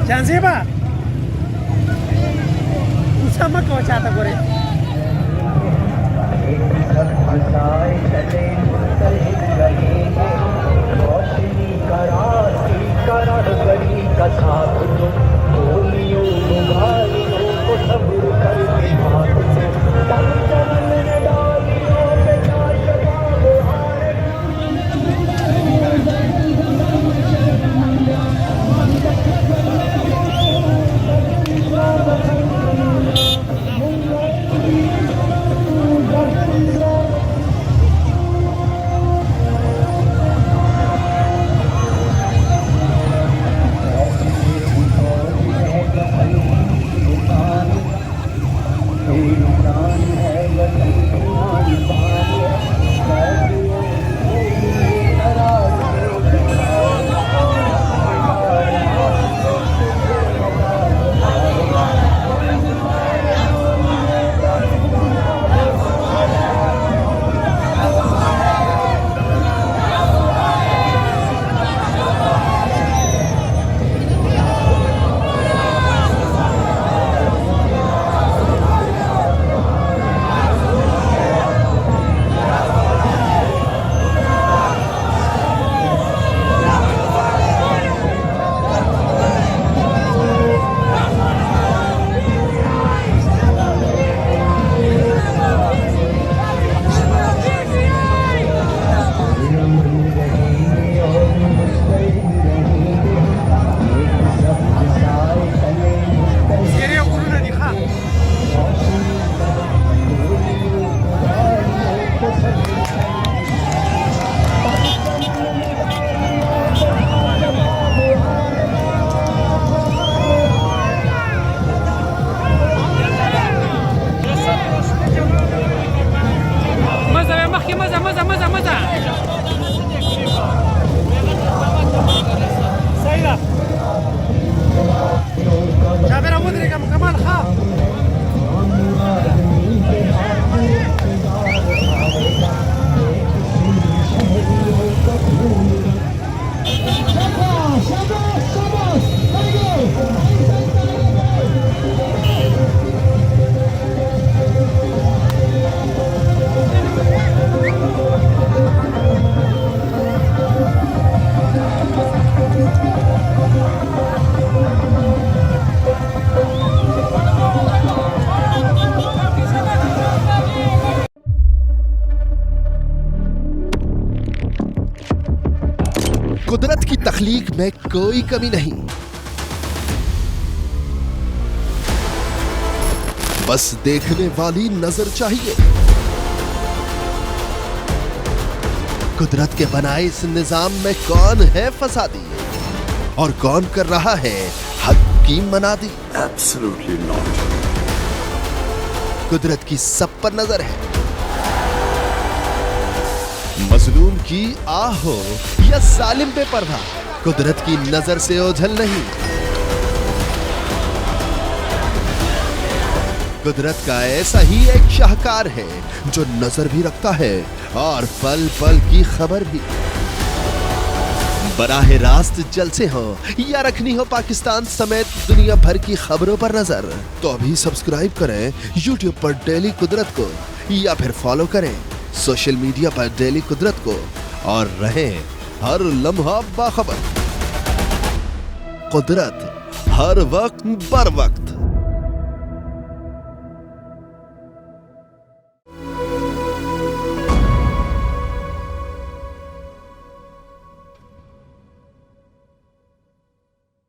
Zanzibar. Sama kau cakap korek. कुदरत की तख्लीक में कोई कमी नहीं, बस देखने वाली नजर चाहिए। कुदरत के बनाए इस निजाम में कौन है फसादी और कौन कर रहा है हक की मनादी? Absolutely not. कुदरत की सब पर नजर है, मजलूम की आह हो या सालिम पे पर्दा, कुदरत की नजर से ओझल नहीं। कुदरत का ऐसा ही एक शाहकार है जो नजर भी रखता है और पल पल की खबर भी। बराह रास्त जलसे हो या रखनी हो पाकिस्तान समेत दुनिया भर की खबरों पर नजर, तो अभी सब्सक्राइब करें YouTube पर डेली कुदरत को या फिर फॉलो करें सोशल मीडिया पर डेली कुदरत को और रहें हर लम्हा बाखबर। कुदरत हर वक्त बर वक्त।